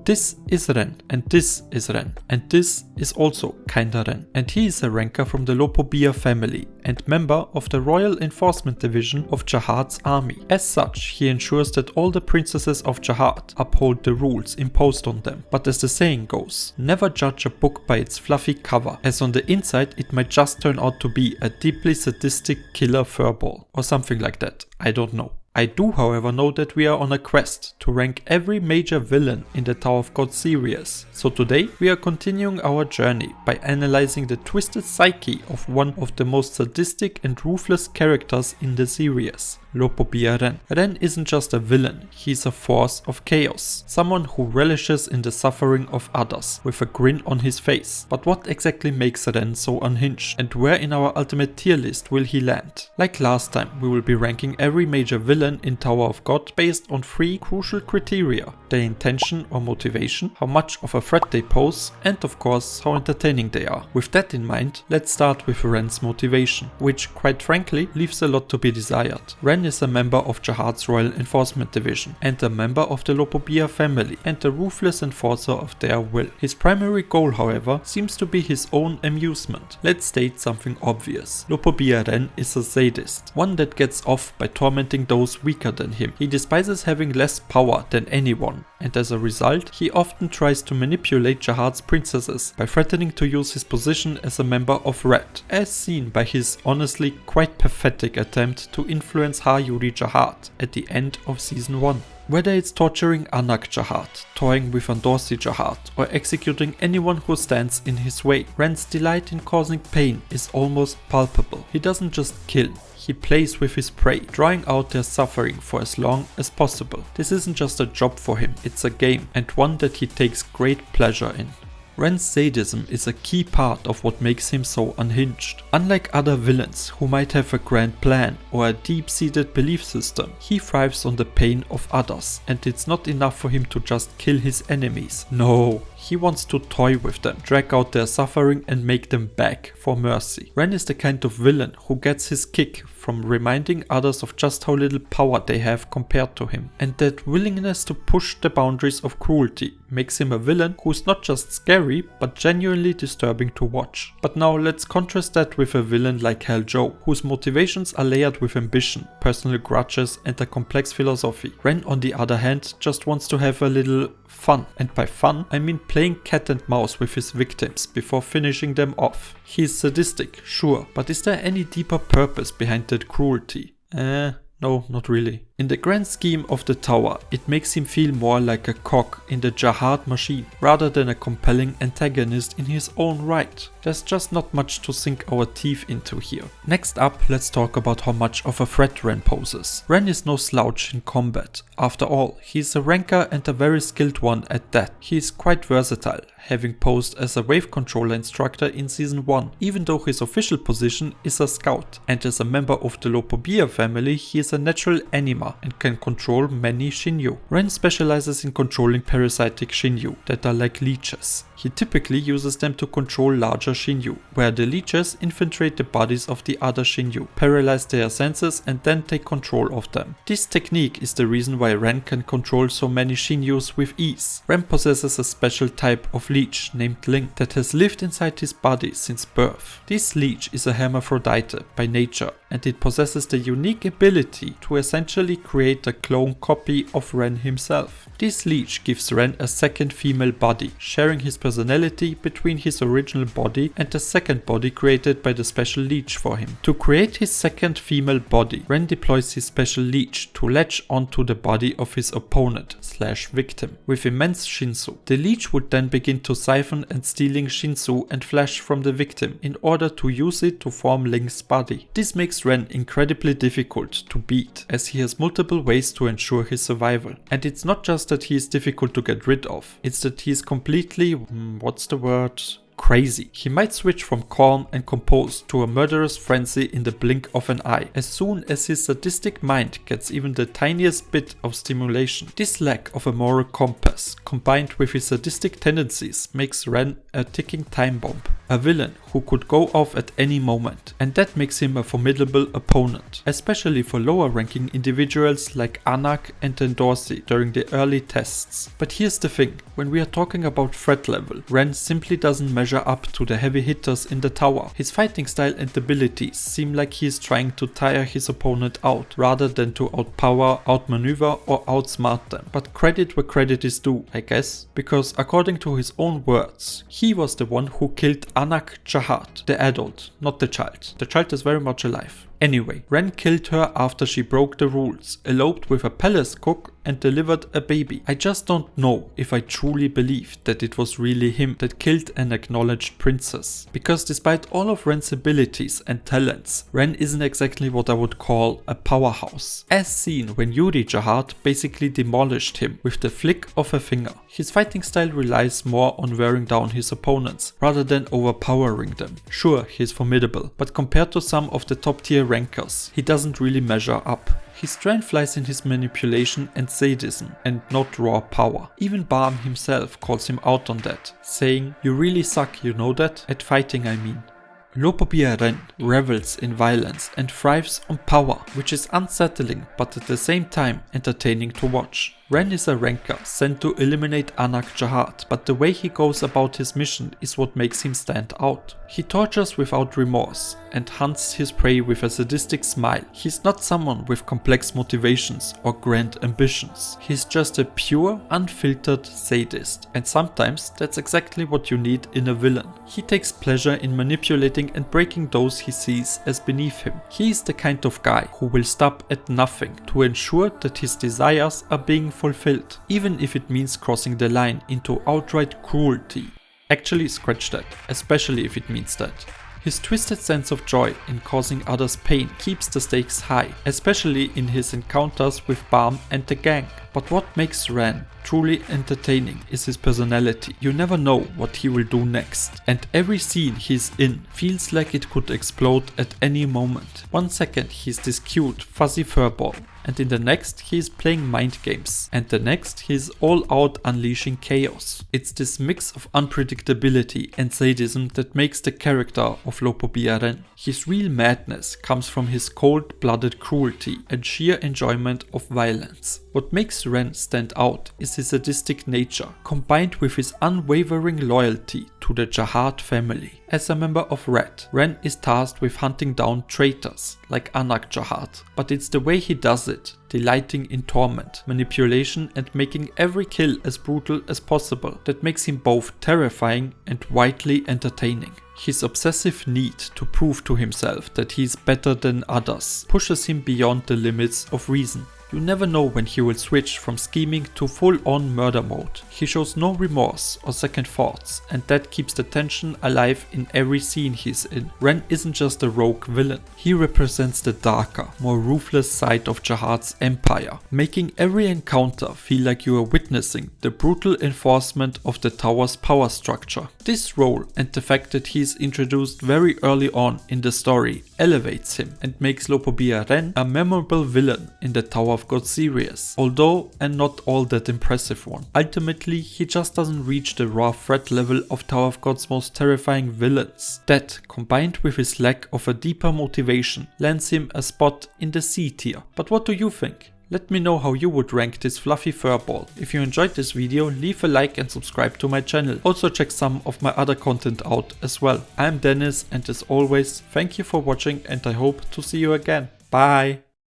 This is Ren, and this is Ren, and this is also kinda Ren. And he is a ranker from the Po Bia family and member of the Royal Enforcement Division of Jahad's army. As such, he ensures that all the princesses of Jahad uphold the rules imposed on them. But as the saying goes, never judge a book by its fluffy cover, as on the inside it might just turn out to be a deeply sadistic killer furball, or something like that, I don't know. I do, however, know that we are on a quest to rank every major villain in the Tower of God series. So today we are continuing our journey by analyzing the twisted psyche of one of the most sadistic and ruthless characters in the series, Po Bia Ren. Ren isn't just a villain, he's a force of chaos, someone who relishes in the suffering of others, with a grin on his face. But what exactly makes Ren so unhinged, and where in our ultimate tier list will he land? Like last time, we will be ranking every major villain in Tower of God based on 3 crucial criteria: their intention or motivation, how much of a threat they pose, and of course how entertaining they are. With that in mind, let's start with Ren's motivation, which quite frankly leaves a lot to be desired. Ren is a member of Jahad's Royal Enforcement Division and a member of the Po Bia family and a ruthless enforcer of their will. His primary goal, however, seems to be his own amusement. Let's state something obvious. Po Bia Ren is a sadist, one that gets off by tormenting those weaker than him. He despises having less power than anyone, and as a result, he often tries to manipulate Jahad's princesses by threatening to use his position as a member of Red, as seen by his honestly quite pathetic attempt to influence Yuri Jahad at the end of season 1. Whether it's torturing Anak Jahad, toying with Andorsi Jahad, or executing anyone who stands in his way, Ren's delight in causing pain is almost palpable. He doesn't just kill, he plays with his prey, drawing out their suffering for as long as possible. This isn't just a job for him, it's a game, and one that he takes great pleasure in. Ren's sadism is a key part of what makes him so unhinged. Unlike other villains who might have a grand plan or a deep-seated belief system, he thrives on the pain of others, and it's not enough for him to just kill his enemies. No, he wants to toy with them, drag out their suffering and make them beg for mercy. Ren is the kind of villain who gets his kick from reminding others of just how little power they have compared to him. And that willingness to push the boundaries of cruelty makes him a villain who's not just scary, but genuinely disturbing to watch. But now let's contrast that with a villain like Hell Joe, whose motivations are layered with ambition, personal grudges and a complex philosophy. Ren, on the other hand, just wants to have a little fun. And by fun, I mean playing cat and mouse with his victims before finishing them off. He's sadistic, sure, but is there any deeper purpose behind that cruelty? No, not really. In the grand scheme of the tower, it makes him feel more like a cog in the Jahad machine, rather than a compelling antagonist in his own right. There's just not much to sink our teeth into here. Next up, let's talk about how much of a threat Ren poses. Ren is no slouch in combat. After all, he's a ranker and a very skilled one at that. He is quite versatile, having posed as a wave controller instructor in season 1, even though his official position is a scout. And as a member of the Po Bia family, he is a natural anima and can control many Shinju. Ren specializes in controlling parasitic Shinju that are like leeches. He typically uses them to control larger Shinju, where the leeches infiltrate the bodies of the other Shinju, paralyze their senses and then take control of them. This technique is the reason why Ren can control so many Shinjus with ease. Ren possesses a special type of leech named Ling that has lived inside his body since birth. This leech is a hermaphrodite by nature, and it possesses the unique ability to essentially create a clone copy of Ren himself. This leech gives Ren a second female body, sharing his personality between his original body and the second body created by the special leech for him. To create his second female body, Ren deploys his special leech to latch onto the body of his opponent/victim with immense Shinsu. The leech would then begin to siphon and stealing Shinsu and flesh from the victim in order to use it to form Ling's body. This makes Ren incredibly difficult to beat, as he has multiple ways to ensure his survival. And it's not just that he is difficult to get rid of, it's that he is completely, crazy. He might switch from calm and composed to a murderous frenzy in the blink of an eye, as soon as his sadistic mind gets even the tiniest bit of stimulation. This lack of a moral compass, combined with his sadistic tendencies, makes Ren a ticking time bomb. a villain who could go off at any moment, and that makes him a formidable opponent, especially for lower ranking individuals like Anak and Endorsi during the early tests. But here's the thing, when we are talking about threat level, Ren simply doesn't measure up to the heavy hitters in the tower. His fighting style and abilities seem like he is trying to tire his opponent out, rather than to outpower, outmaneuver or outsmart them. But credit where credit is due, I guess, because according to his own words, he was the one who killed Anak Jahad, the adult, not the child. The child is very much alive. Anyway, Ren killed her after she broke the rules, eloped with a palace cook and delivered a baby. I just don't know if I truly believed that it was really him that killed an acknowledged princess. Because despite all of Ren's abilities and talents, Ren isn't exactly what I would call a powerhouse. As seen when Yuri Jahad basically demolished him with the flick of a finger. His fighting style relies more on wearing down his opponents rather than overpowering them. Sure, he's formidable, but compared to some of the top tier rankers, he doesn't really measure up. His strength lies in his manipulation and sadism and not raw power. Even Baam himself calls him out on that, saying, "You really suck, you know that? At fighting, I mean." Po Bia Ren revels in violence and thrives on power, which is unsettling but at the same time entertaining to watch. Ren is a ranker sent to eliminate Anak Jahad, but the way he goes about his mission is what makes him stand out. He tortures without remorse and hunts his prey with a sadistic smile. He's not someone with complex motivations or grand ambitions. He's just a pure, unfiltered sadist, and sometimes that's exactly what you need in a villain. He takes pleasure in manipulating and breaking those he sees as beneath him. He is the kind of guy who will stop at nothing to ensure that his desires are being fulfilled, even if it means crossing the line into outright cruelty. Actually, scratch that, especially if it means that. His twisted sense of joy in causing others pain keeps the stakes high, especially in his encounters with Baam and the gang. But what makes Ren truly entertaining is his personality. You never know what he will do next, and every scene he's in feels like it could explode at any moment. One second he's this cute, fuzzy furball, and in the next he is playing mind games, and the next he is all out unleashing chaos. It's this mix of unpredictability and sadism that makes the character of Po Bia Ren. His real madness comes from his cold-blooded cruelty and sheer enjoyment of violence. What makes Ren stand out is his sadistic nature, combined with his unwavering loyalty to the Jahad family. As a member of Red, Ren is tasked with hunting down traitors like Anak Jahad, but it's the way he does it, delighting in torment, manipulation and making every kill as brutal as possible, that makes him both terrifying and widely entertaining. His obsessive need to prove to himself that he's better than others pushes him beyond the limits of reason. You never know when he will switch from scheming to full-on murder mode. He shows no remorse or second thoughts, and that keeps the tension alive in every scene he's in. Ren isn't just a rogue villain. He represents the darker, more ruthless side of Jahad's empire, making every encounter feel like you are witnessing the brutal enforcement of the tower's power structure. This role and the fact that he is introduced very early on in the story elevates him and makes Po Bia Ren a memorable villain in the Tower of God series, although and not all that impressive one. Ultimately, he just doesn't reach the raw threat level of Tower of God's most terrifying villains. That, combined with his lack of a deeper motivation, lands him a spot in the C tier. But what do you think? Let me know how you would rank this fluffy furball. If you enjoyed this video, leave a like and subscribe to my channel. Also check some of my other content out as well. I'm Dennis, and as always, thank you for watching and I hope to see you again. Bye!